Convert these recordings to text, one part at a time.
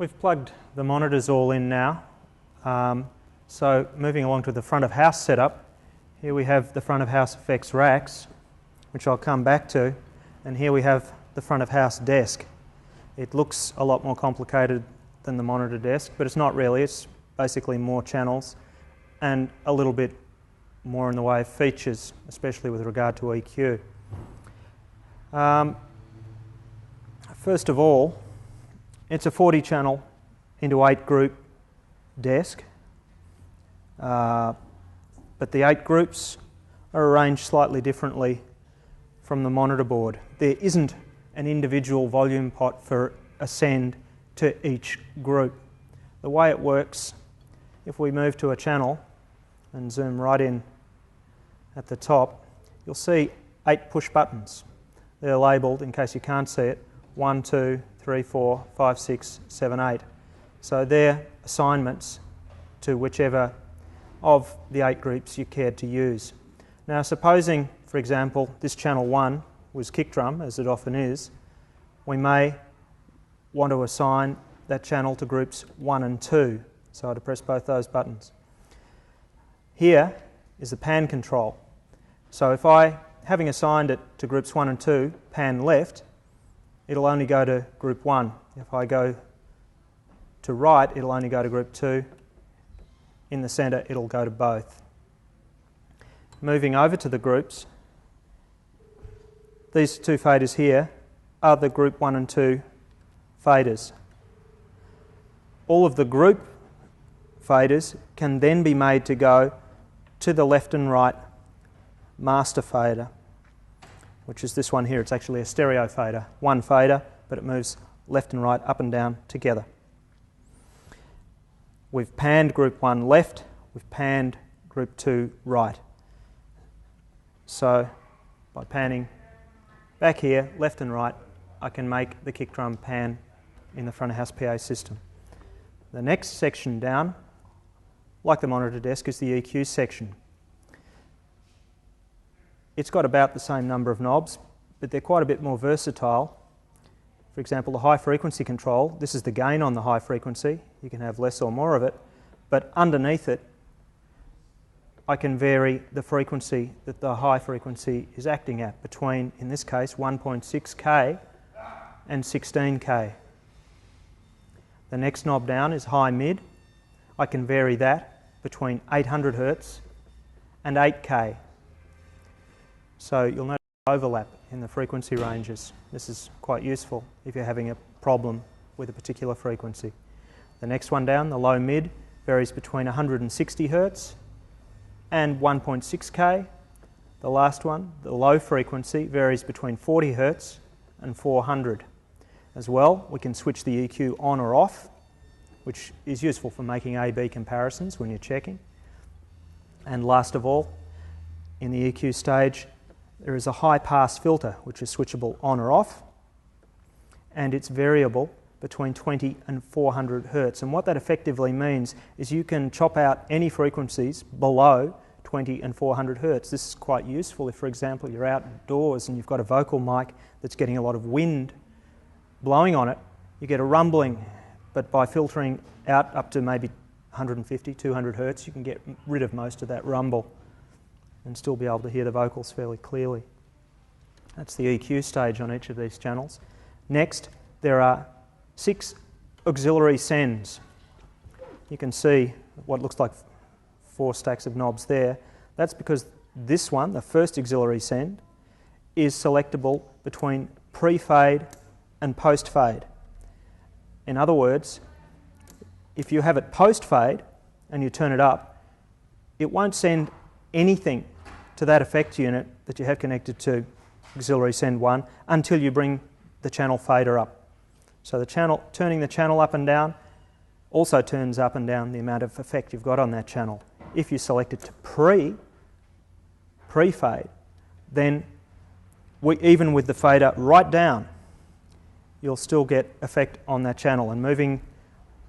We've plugged the monitors all in now. So moving along to the front of house setup, here we have the front of house effects racks, which I'll come back to, and here we have the front of house desk. It looks a lot more complicated than the monitor desk, but it's not really. It's basically more channels and a little bit more in the way of features, especially with regard to EQ. First of all, it's a 40 channel into 8 group desk, but the 8 groups are arranged slightly differently from the monitor board. There isn't an individual volume pot for ascend to each group. The way it works, if we move to a channel and zoom right in at the top, you'll see 8 push buttons. They're labelled, in case you can't see it, 1, 2, 3, 4, 5, 6, 7, 8. So they're assignments to whichever of the 8 groups you cared to use. Now supposing, for example, this channel 1 was kick drum, as it often is, we may want to assign that channel to groups 1 and 2. So I'd press both those buttons. Here is the pan control. So if having assigned it to groups 1 and 2, pan left, it'll only go to group 1. If I go to right, it'll only go to group 2. In the centre, it'll go to both. Moving over to the groups, these 2 faders here are the group 1 and 2 faders. All of the group faders can then be made to go to the left and right master fader, which is this one here. It's actually a stereo fader. One fader, but it moves left and right, up and down together. We've panned group 1 left, we've panned group 2 right. So by panning back here, left and right, I can make the kick drum pan in the front of house PA system. The next section down, like the monitor desk, is the EQ section. It's got about the same number of knobs, but they're quite a bit more versatile. For example, the high frequency control, this is the gain on the high frequency. You can have less or more of it, but underneath it, I can vary the frequency that the high frequency is acting at between, in this case, 1.6K and 16K. The next knob down is high mid. I can vary that between 800 Hz and 8K. So you'll notice overlap in the frequency ranges. This is quite useful if you're having a problem with a particular frequency. The next one down, the low mid, varies between 160 Hz and 1.6K. The last one, the low frequency, varies between 40 Hz and 400. As well, we can switch the EQ on or off, which is useful for making A-B comparisons when you're checking. And last of all, in the EQ stage, there is a high-pass filter, which is switchable on or off, and it's variable between 20 and 400 Hz. And what that effectively means is you can chop out any frequencies below 20 and 400 Hz. This is quite useful if, for example, you're outdoors and you've got a vocal mic that's getting a lot of wind blowing on it. You get a rumbling, but by filtering out up to maybe 150, 200 Hz, you can get rid of most of that rumble and still be able to hear the vocals fairly clearly. That's the EQ stage on each of these channels. Next, there are 6 auxiliary sends. You can see what looks like 4 stacks of knobs there. That's because this one, the first auxiliary send, is selectable between pre-fade and post-fade. In other words, if you have it post-fade and you turn it up, it won't send anything to that effect unit that you have connected to auxiliary send 1 until you bring the channel fader up. So turning the channel up and down also turns up and down the amount of effect you've got on that channel. If you select it to pre-fade, then even with the fader right down, you'll still get effect on that channel, and moving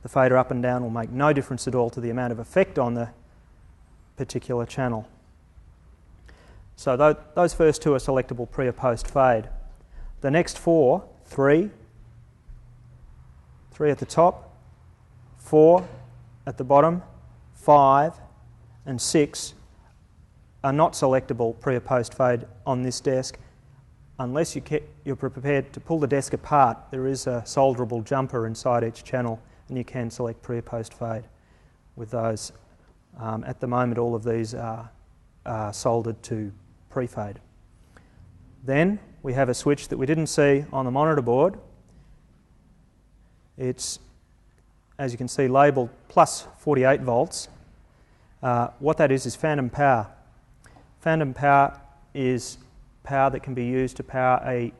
the fader up and down will make no difference at all to the amount of effect on the particular channel. So those first 2 are selectable pre or post fade. The next 4, 3 at the top, 4 at the bottom, 5 and 6 are not selectable pre or post fade on this desk unless you're prepared to pull the desk apart. There is a solderable jumper inside each channel and you can select pre or post fade with those. At the moment all of these are soldered to pre-fade. Then we have a switch that we didn't see on the monitor board. It's, as you can see, labelled plus 48 volts. What that is phantom power. Phantom power is power that can be used to power a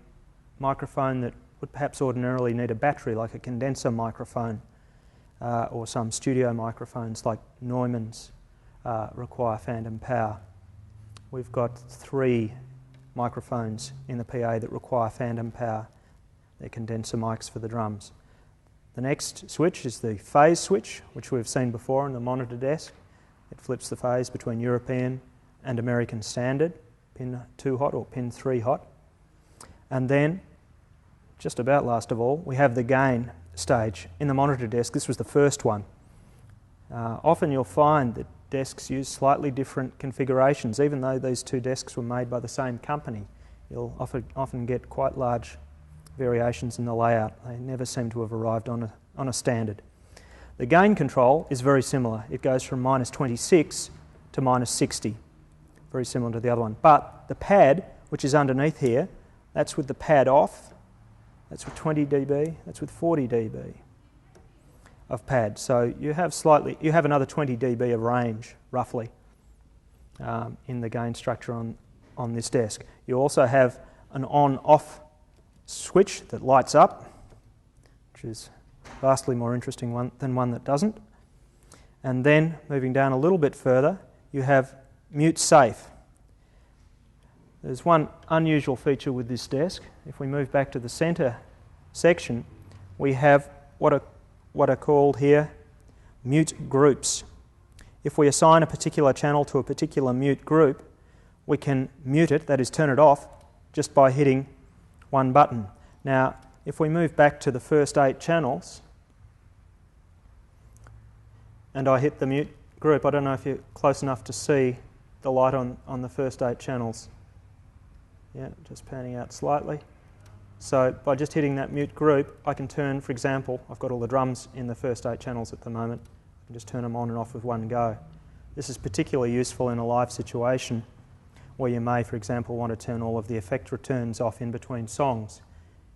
microphone that would perhaps ordinarily need a battery, like a condenser microphone, or some studio microphones like Neumann's require phantom power. We've got 3 microphones in the PA that require phantom power. They're condenser mics for the drums. The next switch is the phase switch, which we've seen before on the monitor desk. It flips the phase between European and American standard, pin 2 hot or pin 3 hot. And then, just about last of all, we have the gain stage. In the monitor desk, this was the first one. Often you'll find that desks use slightly different configurations. Even though these 2 desks were made by the same company, you'll often get quite large variations in the layout. They never seem to have arrived on a standard. The gain control is very similar. It goes from -26 to -60, very similar to the other one. But the pad, which is underneath here, that's with the pad off. That's with 20 dB, that's with 40 dB of pad. So you have another 20 dB of range, roughly, in the gain structure on this desk. You also have an on-off switch that lights up, which is vastly more interesting than one that doesn't. And then, moving down a little bit further, you have mute safe. There's one unusual feature with this desk. If we move back to the centre section, we have what are called here mute groups. If we assign a particular channel to a particular mute group, we can mute it, that is turn it off, just by hitting one button. Now, if we move back to the first 8 channels, and I hit the mute group, I don't know if you're close enough to see the light on the first 8 channels. Yeah, just panning out slightly. So by just hitting that mute group, I can turn, for example, I've got all the drums in the first 8 channels at the moment. I can just turn them on and off with one go. This is particularly useful in a live situation where you may, for example, want to turn all of the effect returns off in between songs,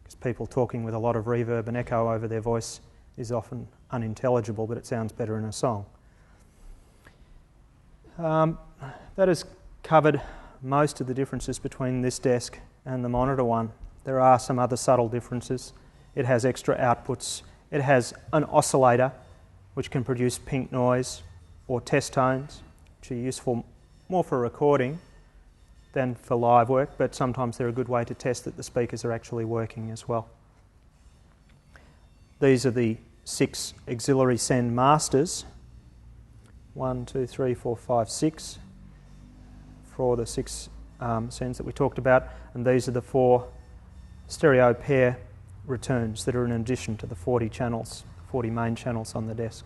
because people talking with a lot of reverb and echo over their voice is often unintelligible, but it sounds better in a song. That has covered most of the differences between this desk and the monitor one. There are some other subtle differences. It has extra outputs. It has an oscillator which can produce pink noise or test tones, which are useful more for recording than for live work, but sometimes they're a good way to test that the speakers are actually working as well. These are the 6 auxiliary send masters. 1, 2, 3, 4, 5, 6 for the 6 sends that we talked about, and these are the 4 stereo pair returns that are in addition to the 40 channels, 40 main channels on the desk.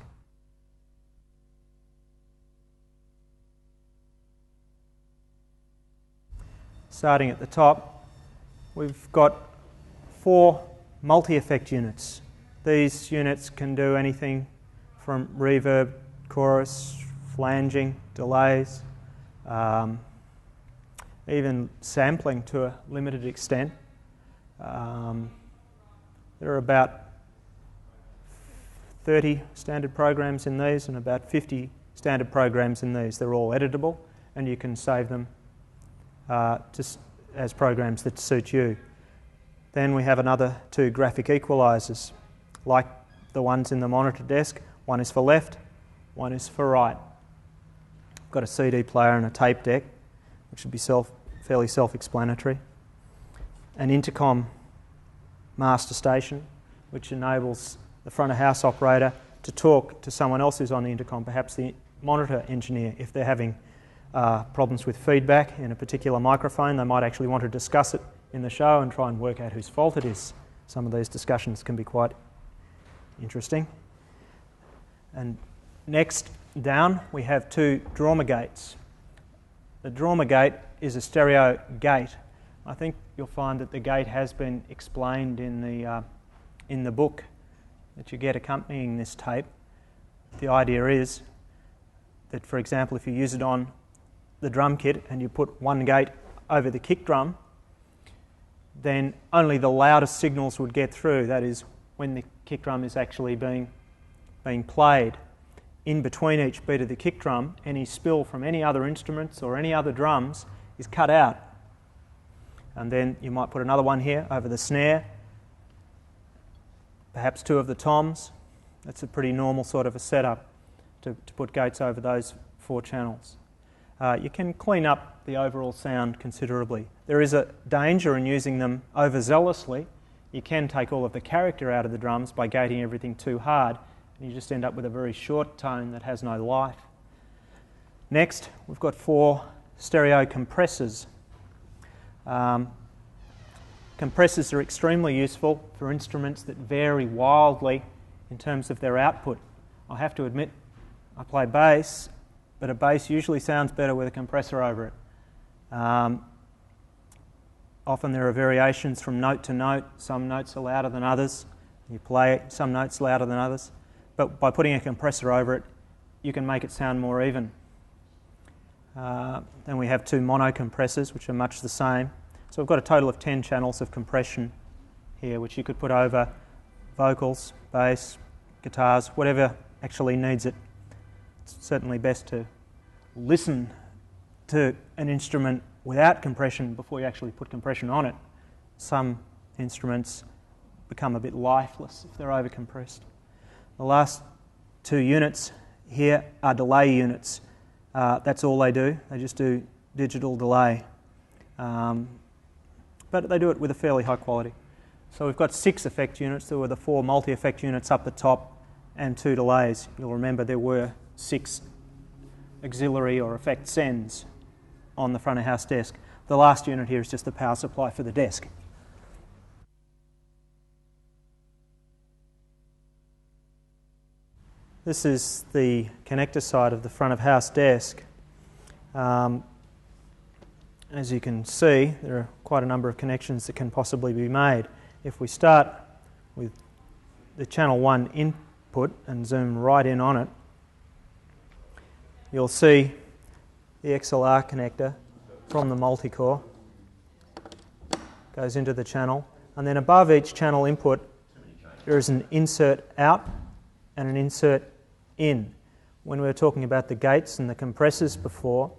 Starting at the top, we've got 4 multi-effect units. These units can do anything from reverb, chorus, flanging, delays, even sampling to a limited extent. There are about 30 standard programs in these and about 50 standard programs in these. They're all editable and you can save them as programs that suit you. Then we have another 2 graphic equalisers, like the ones in the monitor desk. One is for left, one is for right. I've got a CD player and a tape deck, which should be fairly self-explanatory. An intercom master station, which enables the front of house operator to talk to someone else who's on the intercom, perhaps the monitor engineer. If they're having problems with feedback in a particular microphone, they might actually want to discuss it in the show and try and work out whose fault it is. Some of these discussions can be quite interesting. And next down we have two Dormer gates. The Dormer gate is a stereo gate. I think you'll find that the gate has been explained in the book that you get accompanying this tape. The idea is that, for example, if you use it on the drum kit and you put one gate over the kick drum, then only the loudest signals would get through. That is, when the kick drum is actually being played. In between each beat of the kick drum, any spill from any other instruments or any other drums is cut out. And then you might put another one here over the snare, perhaps two of the toms. That's a pretty normal sort of a setup to put gates over those four channels. You can clean up the overall sound considerably. There is a danger in using them overzealously. You can take all of the character out of the drums by gating everything too hard, and you just end up with a very short tone that has no life. Next, we've got four stereo compressors. Compressors are extremely useful for instruments that vary wildly in terms of their output. I have to admit, I play bass, but a bass usually sounds better with a compressor over it. Often there are variations from note to note. Some notes are louder than others. You play some notes louder than others. But by putting a compressor over it, you can make it sound more even. Then we have two mono compressors, which are much the same. So we've got a total of 10 channels of compression here, which you could put over vocals, bass, guitars, whatever actually needs it. It's certainly best to listen to an instrument without compression before you actually put compression on it. Some instruments become a bit lifeless if they're over-compressed. The last two units here are delay units. That's all they do. They just do digital delay. But they do it with a fairly high quality. So we've got 6 effect units. There were the 4 multi-effect units up the top and 2 delays. You'll remember there were 6 auxiliary or effect sends on the front of house desk. The last unit here is just the power supply for the desk. This is the connector side of the front of house desk. As you can see, there are quite a number of connections that can possibly be made. If we start with the channel 1 input and zoom right in on it, you'll see the XLR connector from the multi-core goes into the channel, and then above each channel input there is an insert out and an insert in. When we were talking about the gates and the compressors before,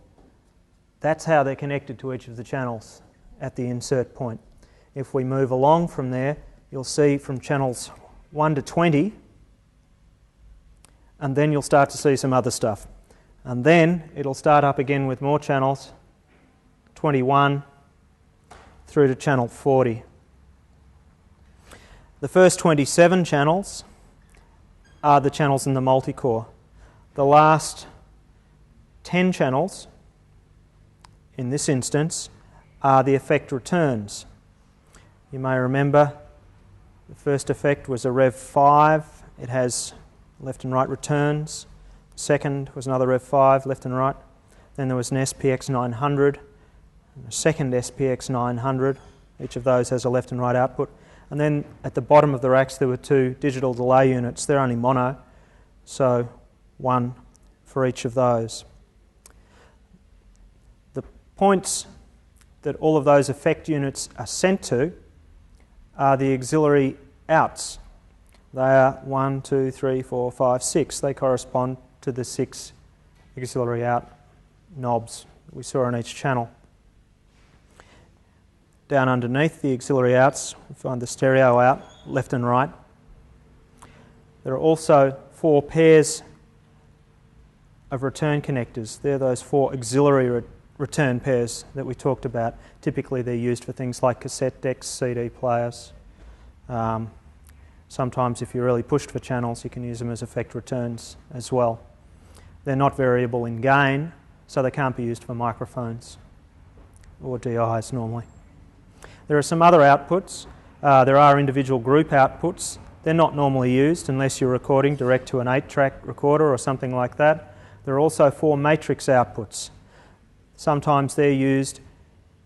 that's how they're connected to each of the channels at the insert point. If we move along from there, you'll see from channels 1 to 20, and then you'll start to see some other stuff. And then it'll start up again with more channels, 21 through to channel 40. The first 27 channels are the channels in the multi-core. The last 10 channels, in this instance, are the effect returns. You may remember the first effect was a Rev 5. It has left and right returns. Second was another Rev 5, left and right. Then there was an SPX 900, and a second SPX 900. Each of those has a left and right output. And then at the bottom of the racks there were 2 digital delay units. They're only mono, so 1 for each of those. The points that all of those effect units are sent to are the auxiliary outs. They are 1, 2, 3, 4, 5, 6. They correspond to the 6 auxiliary out knobs that we saw on each channel. Down underneath the auxiliary outs, we find the stereo out, left and right. There are also 4 pairs of return connectors. They're those 4 auxiliary return pairs that we talked about. Typically they're used for things like cassette decks, CD players. Sometimes if you're really pushed for channels, you can use them as effect returns as well. They're not variable in gain, so they can't be used for microphones or DIs normally. There are some other outputs. There are individual group outputs They're not normally used unless you're recording direct to an 8-track recorder or something like that. There are also 4 matrix outputs. Sometimes they're used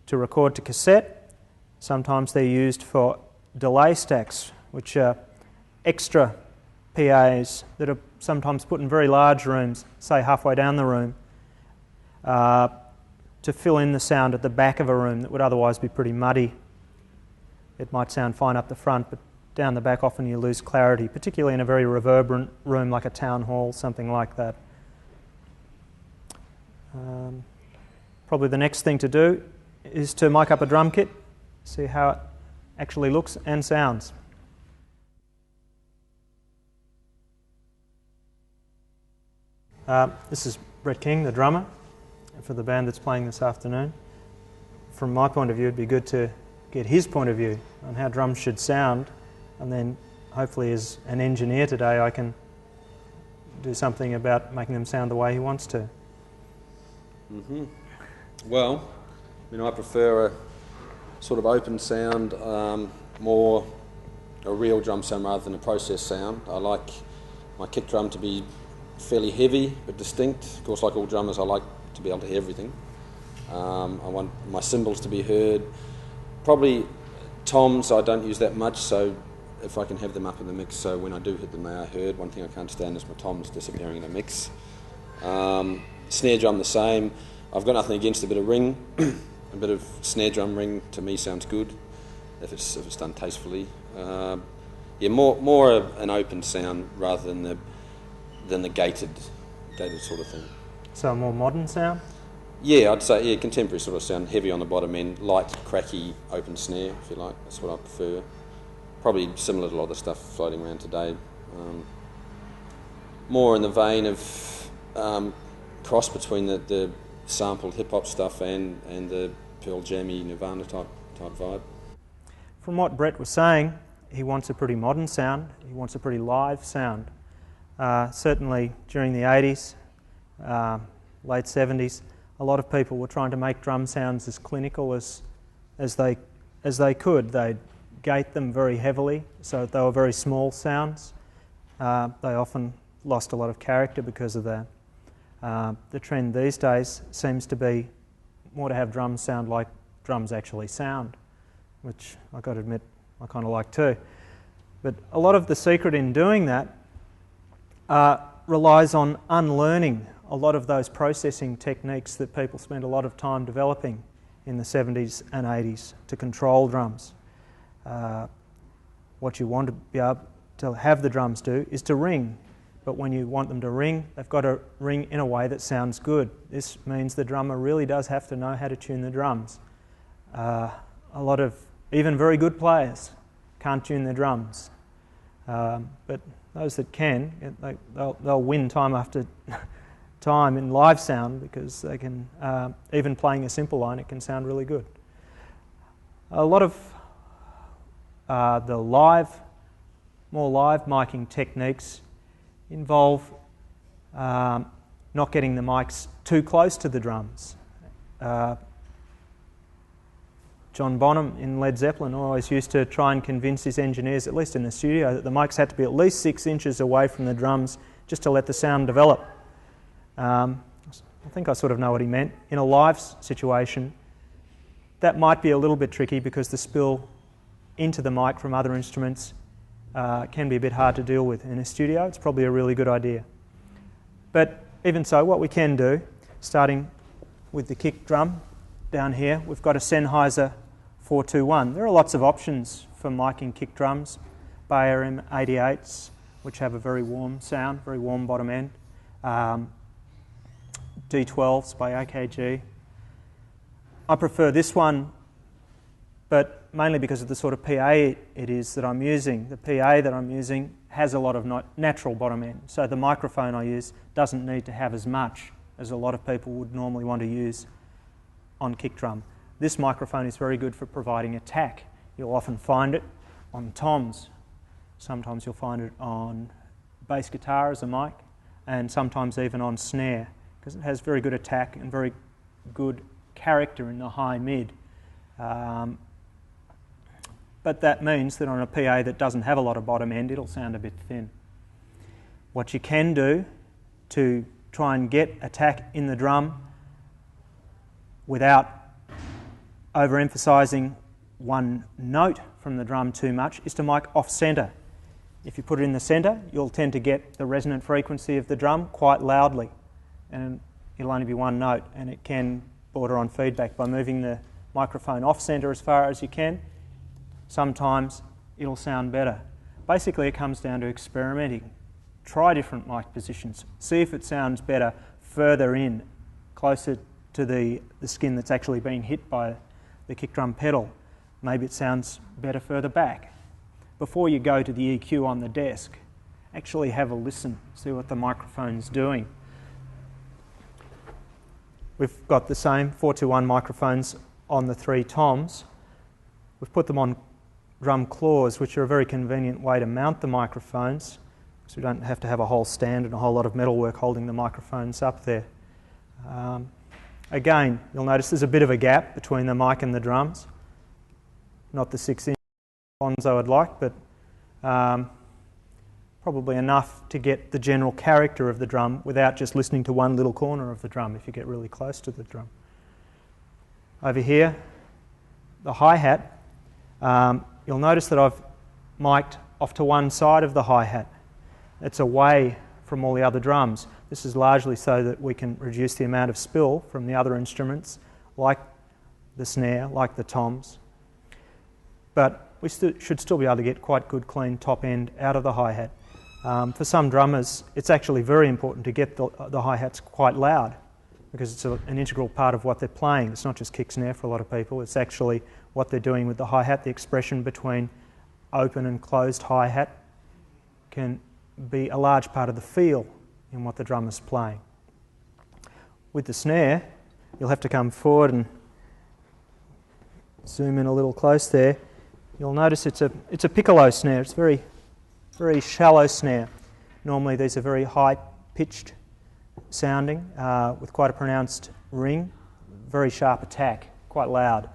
to record to cassette. Sometimes they're used for delay stacks, which are extra PAs that are sometimes put in very large rooms, say halfway down the room, to fill in the sound at the back of a room that would otherwise be pretty muddy. It might sound fine up the front, but down the back often you lose clarity, particularly in a very reverberant room like a town hall, something like that. Probably the next thing to do is to mic up a drum kit, see how it actually looks and sounds. This is Brett King, the drummer, for the band that's playing this afternoon. From my point of view, it'd be good to get his point of view on how drums should sound, and then hopefully as an engineer today I can do something about making them sound the way he wants to. Mm-hmm. Well, I prefer a sort of open sound, more a real drum sound rather than a processed sound. I like my kick drum to be fairly heavy but distinct. Of course, like all drummers, I like to be able to hear everything. I want my cymbals to be heard. Probably toms I don't use that much, so if I can have them up in the mix so when I do hit them they are heard. One thing I can't stand is my toms disappearing in a mix. Snare drum the same. I've got nothing against a bit of ring. A bit of snare drum ring to me sounds good if it's done tastefully. More an open sound rather than the gated sort of thing. So a more modern sound? Yeah, I'd say contemporary sort of sound, heavy on the bottom end, light, cracky, open snare, if you like. That's what I prefer. Probably similar to a lot of the stuff floating around today. More in the vein of cross between the sampled hip-hop stuff and the Pearl Jammy Nirvana type vibe. From what Brett was saying, he wants a pretty modern sound, he wants a pretty live sound. Certainly during the 80s, late 70s, a lot of people were trying to make drum sounds as clinical as they could. They'd gate them very heavily, so they were very small sounds. They often lost a lot of character because of that. The trend these days seems to be more to have drums sound like drums actually sound, which I've got to admit I kind of like too. But a lot of the secret in doing that relies on unlearning a lot of those processing techniques that people spent a lot of time developing in the 70s and 80s to control drums. What you want to be able to have the drums do is to ring, but when you want them to ring, they've got to ring in a way that sounds good. This means the drummer really does have to know how to tune the drums. A lot of even very good players can't tune their drums, but those that can, they'll win time after time in live sound because they can, even playing a simple line, it can sound really good. A lot of the more live miking techniques involve not getting the mics too close to the drums. John Bonham in Led Zeppelin always used to try and convince his engineers, at least in the studio, that the mics had to be at least 6 inches away from the drums just to let the sound develop. I think I sort of know what he meant. In a live situation, that might be a little bit tricky because the spill into the mic from other instruments can be a bit hard to deal with. In a studio, it's probably a really good idea. But even so, what we can do, starting with the kick drum down here, we've got a Sennheiser 421. There are lots of options for miking kick drums. Bayer M88s, which have a very warm sound, very warm bottom end. D12s by AKG. I prefer this one, but mainly because of the sort of PA it is that I'm using. The PA that I'm using has a lot of natural bottom end, so the microphone I use doesn't need to have as much as a lot of people would normally want to use on kick drum. This microphone is very good for providing attack. You'll often find it on toms. Sometimes you'll find it on bass guitar as a mic, and sometimes even on snare, because it has very good attack and very good character in the high mid. but that means that on a PA that doesn't have a lot of bottom end, it'll sound a bit thin. What you can do to try and get attack in the drum without overemphasising one note from the drum too much is to mic off centre. If you put it in the centre, you'll tend to get the resonant frequency of the drum quite loudly, and it'll only be one note, and it can border on feedback. By moving the microphone off centre as far as you can, sometimes it'll sound better. Basically, it comes down to experimenting. Try different mic positions. See if it sounds better further in, closer to the skin that's actually being hit by the kick drum pedal. Maybe it sounds better further back. Before you go to the EQ on the desk, actually have a listen, see what the microphone's doing. We've got the same 421 microphones on the 3 toms. We've put them on drum claws, which are a very convenient way to mount the microphones, so we don't have to have a whole stand and a whole lot of metalwork holding the microphones up there. Again, you'll notice there's a bit of a gap between the mic and the drums. Not the 6-inch ones I would like, but probably enough to get the general character of the drum without just listening to one little corner of the drum if you get really close to the drum. Over here, the hi-hat, you'll notice that I've mic'd off to one side of the hi-hat. It's away from all the other drums. This is largely so that we can reduce the amount of spill from the other instruments, like the snare, like the toms. But we should still be able to get quite good clean top end out of the hi-hat. For some drummers, it's actually very important to get the hi-hats quite loud, because it's an integral part of what they're playing. It's not just kick snare for a lot of people, it's actually what they're doing with the hi-hat. The expression between open and closed hi-hat can be a large part of the feel in what the drummer's playing. With the snare, you'll have to come forward and zoom in a little close there. You'll notice it's a piccolo snare. It's very, very shallow snare. Normally these are very high-pitched sounding with quite a pronounced ring, very sharp attack, quite loud.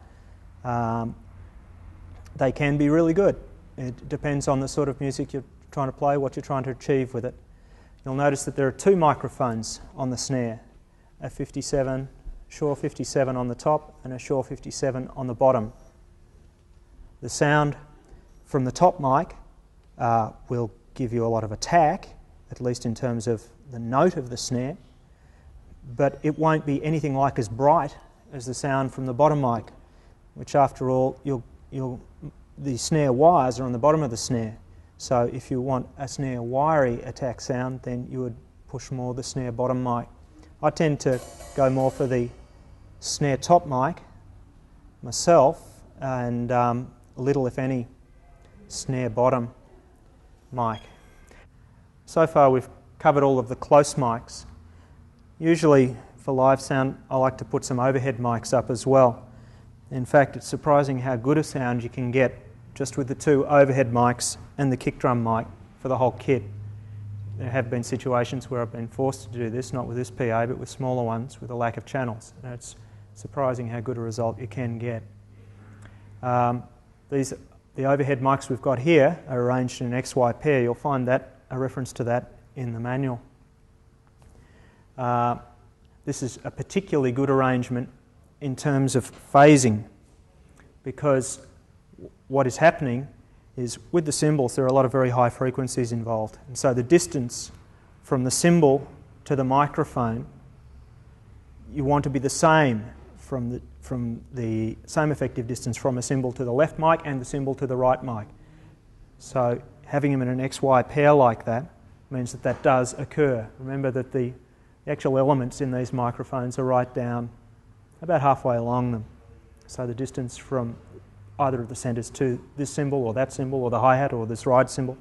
They can be really good. It depends on the sort of music you're trying to play, what you're trying to achieve with it. You'll notice that there are 2 microphones on the snare, a 57, Shure 57 on the top and a Shure 57 on the bottom. The sound from the top mic will give you a lot of attack, at least in terms of the note of the snare, but it won't be anything like as bright as the sound from the bottom mic, which after all, the snare wires are on the bottom of the snare. So if you want a snare wiry attack sound, then you would push more the snare bottom mic. I tend to go more for the snare top mic myself, and little, if any, snare bottom mic. So far we've covered all of the close mics. Usually for live sound I like to put some overhead mics up as well. In fact, it's surprising how good a sound you can get just with the 2 overhead mics and the kick drum mic for the whole kit. There have been situations where I've been forced to do this, not with this PA, but with smaller ones with a lack of channels. And it's surprising how good a result you can get. The overhead mics we've got here are arranged in an XY pair. You'll find that a reference to that in the manual. This is a particularly good arrangement in terms of phasing, because what is happening is with the cymbals there are a lot of very high frequencies involved, and so the distance from the cymbal to the microphone, you want to be the same from the same effective distance from a cymbal to the left mic and the cymbal to the right mic. So having them in an XY pair like that means that that does occur. Remember that the actual elements in these microphones are right down about halfway along them. So the distance from either of the centres to this cymbal or that cymbal or the hi-hat or this ride cymbal,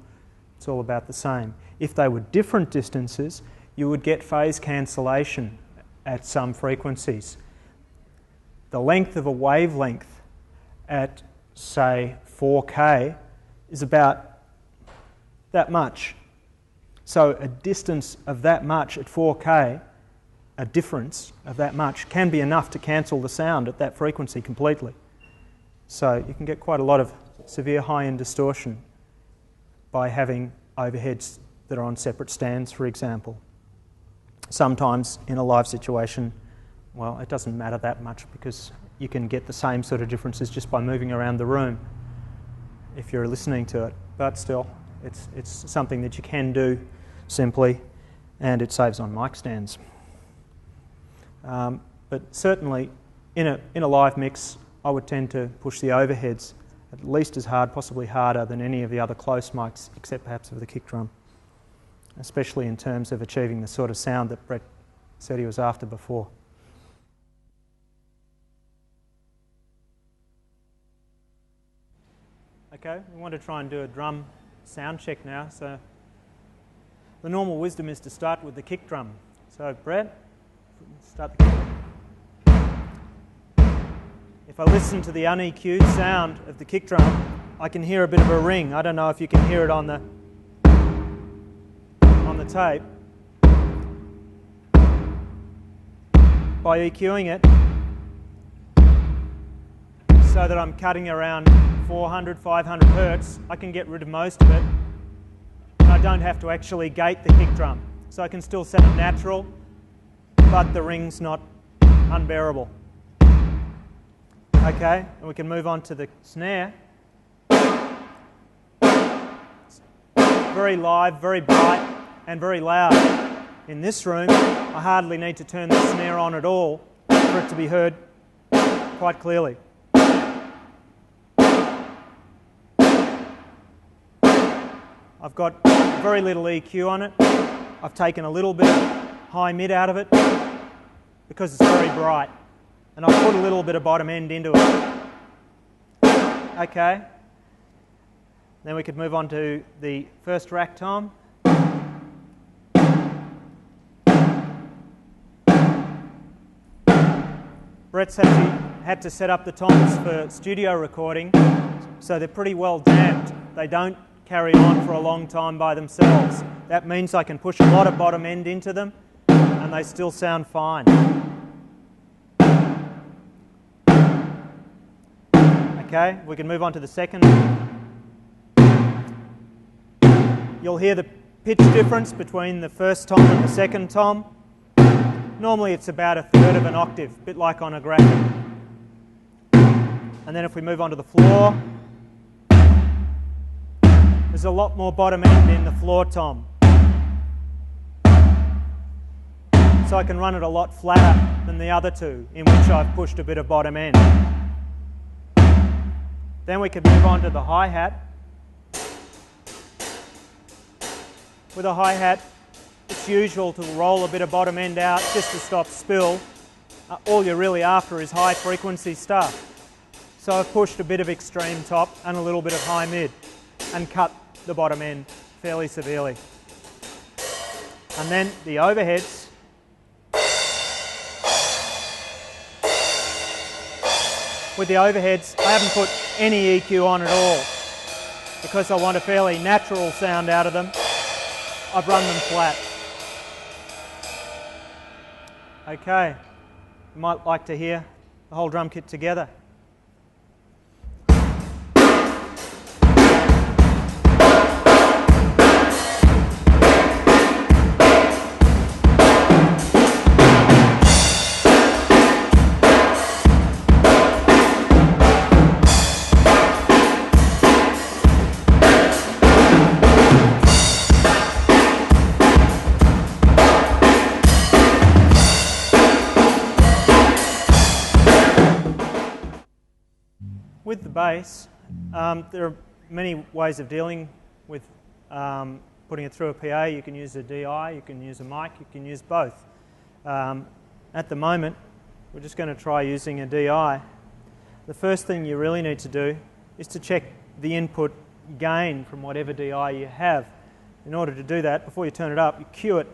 it's all about the same. If they were different distances, you would get phase cancellation at some frequencies. The length of a wavelength at, say, 4K is about that much. So a distance of that much at 4K, a difference of that much, can be enough to cancel the sound at that frequency completely. So you can get quite a lot of severe high-end distortion by having overheads that are on separate stands, for example. Sometimes in a live situation, well, it doesn't matter that much because you can get the same sort of differences just by moving around the room if you're listening to it. But still, it's something that you can do simply, and it saves on mic stands. But certainly, in a live mix, I would tend to push the overheads at least as hard, possibly harder than any of the other close mics, except perhaps for the kick drum, especially in terms of achieving the sort of sound that Brett said he was after before. Okay, we want to try and do a drum sound check now. So the normal wisdom is to start with the kick drum. So Brett, start the kick drum. If I listen to the un-EQ'd sound of the kick drum, I can hear a bit of a ring. I don't know if you can hear it on the tape. By EQing it so that I'm cutting around 400, 500 hertz, I can get rid of most of it. And I don't have to actually gate the kick drum. So I can still set it natural, but the ring's not unbearable. Okay, and we can move on to the snare. Very live, very bright, and very loud. In this room, I hardly need to turn the snare on at all for it to be heard quite clearly. I've got very little EQ on it. I've taken a little bit of high-mid out of it because it's very bright. And I've put a little bit of bottom end into it. Okay. Then we could move on to the first rack tom. Brett's actually had to set up the toms for studio recording, so they're pretty well damped. They don't carry on for a long time by themselves. That means I can push a lot of bottom end into them and they still sound fine. Okay, we can move on to the second. You'll hear the pitch difference between the first tom and the second tom. Normally it's about a third of an octave, a bit like on a graphic. And then if we move on to the floor, there's a lot more bottom end in the floor tom. So I can run it a lot flatter than the other two, in which I've pushed a bit of bottom end. Then we could move on to the hi-hat. With a hi-hat, it's usual to roll a bit of bottom end out just to stop spill. All you're really after is high frequency stuff. So I've pushed a bit of extreme top and a little bit of high mid and cut the bottom end fairly severely. And then the overheads. With the overheads, I haven't put any EQ on at all because I want a fairly natural sound out of them. I've run them flat. Okay, you might like to hear the whole drum kit together. With the bass, there are many ways of dealing with putting it through a PA. You can use a DI, you can use a mic, you can use both. At the moment, we're just going to try using a DI. The first thing you really need to do is to check the input gain from whatever DI you have. In order to do that, before you turn it up, you cue it.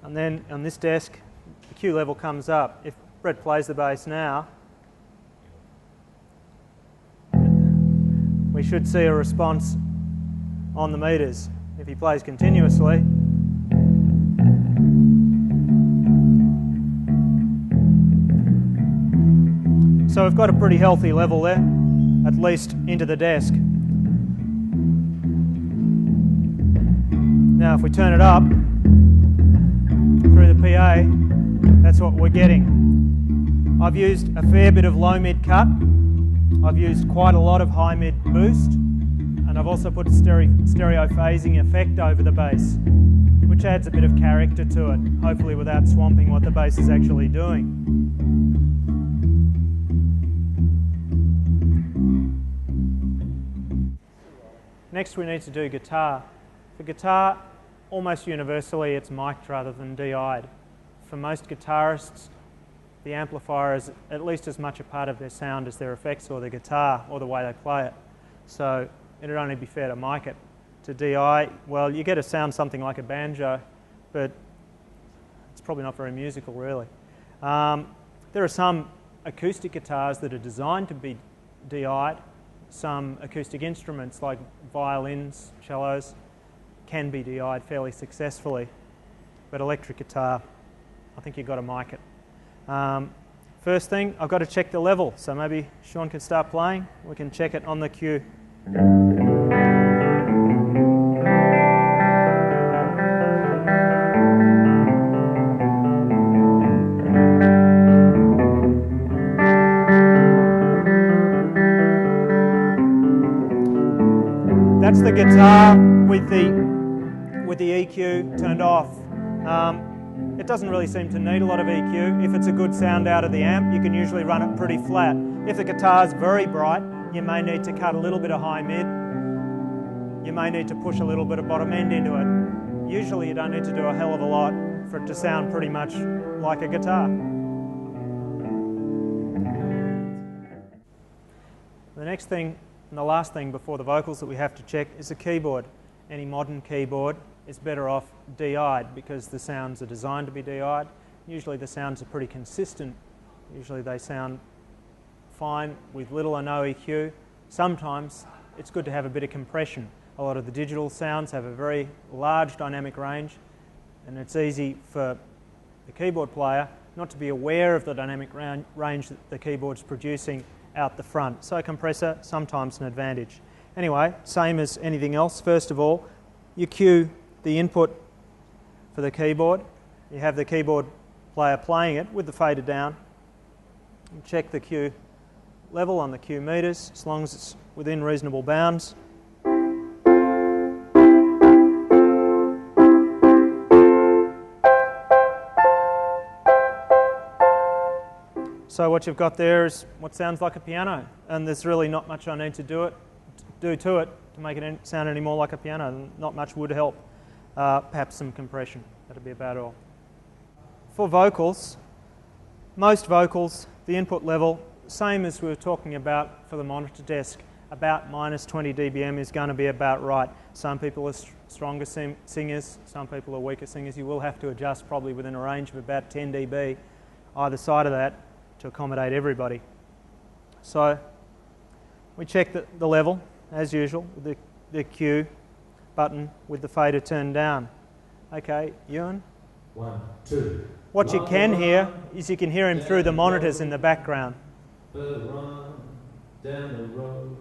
And then on this desk, the cue level comes up. If Brett plays the bass now, we should see a response on the meters. If he plays continuously, so we've got a pretty healthy level there. at least into the desk. Now if we turn it up through the PA, that's what we're getting. I've used a fair bit of low mid cut, I've used quite a lot of high mid boost, and I've also put a stereo phasing effect over the bass, which adds a bit of character to it, hopefully without swamping what the bass is actually doing. Next we need to do guitar. For guitar, almost universally it's mic'd rather than DI'd. For most guitarists, the amplifier is at least as much a part of their sound as their effects or the guitar or the way they play it. So it'd only be fair to mic it. To DI, well, you get a sound something like a banjo, but it's probably not very musical really. There are some acoustic guitars that are designed to be DI'd. Some acoustic instruments like violins, cellos, can be DI'd fairly successfully, but electric guitar, I think you've got to mic it. First thing, I've got to check the level, so maybe Sean can start playing. We can check it on the cue. That's the guitar with the EQ turned off. It doesn't really seem to need a lot of EQ. If it's a good sound out of the amp, you can usually run it pretty flat. If the guitar's very bright, you may need to cut a little bit of high mid. You may need to push a little bit of bottom end into it. Usually you don't need to do a hell of a lot for it to sound pretty much like a guitar. The next thing and the last thing before the vocals that we have to check is the keyboard. Any modern keyboard is better off DI'd because the sounds are designed to be DI'd. Usually the sounds are pretty consistent. Usually they sound fine with little or no EQ. Sometimes it's good to have a bit of compression. A lot of the digital sounds have a very large dynamic range, and it's easy for the keyboard player not to be aware of the dynamic range that the keyboard's producing out the front. So compressor, sometimes an advantage. Anyway, same as anything else. First of all, you cue the input for the keyboard. You have the keyboard player playing it with the fader down. You check the cue level on the cue meters, as long as it's within reasonable bounds. So what you've got there is what sounds like a piano, and there's really not much I need to do to it to make it sound any more like a piano. Not much would help. Perhaps some compression. That'd be about all. For vocals, most vocals, the input level, same as we were talking about for the monitor desk, about minus 20 dBm is going to be about right. Some people are stronger singers, some people are weaker singers. You will have to adjust probably within a range of about 10 dB either side of that to accommodate everybody. So we check the level as usual with the cue button with the fader turned down. Okay, Ewan? 1, 2. What you can hear is you can hear him through the monitors in the background. Down the road.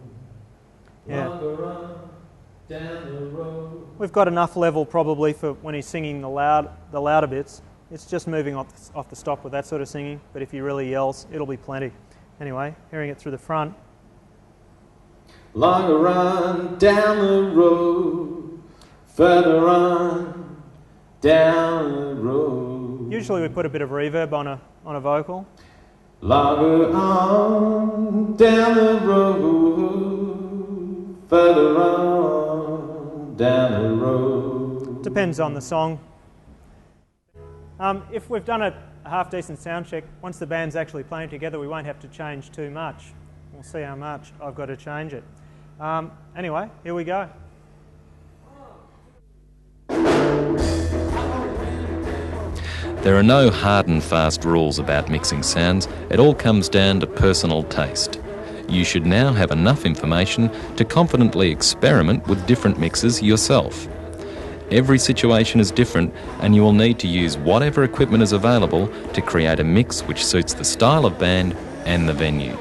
Yeah. Down the road. We've got enough level probably for when he's singing the louder bits. It's just moving off the stop with that sort of singing, but if he really yells, it'll be plenty. Anyway, hearing it through the front. Longer run down the road, further on down the road. Usually we put a bit of reverb on a vocal. Longer on down the road, further on down the road. Depends on the song. If we've done a half-decent sound check, once the band's actually playing together, we won't have to change too much. We'll see how much I've got to change it. Anyway, here we go. There are no hard and fast rules about mixing sounds. It all comes down to personal taste. You should now have enough information to confidently experiment with different mixes yourself. Every situation is different, and you will need to use whatever equipment is available to create a mix which suits the style of band and the venue.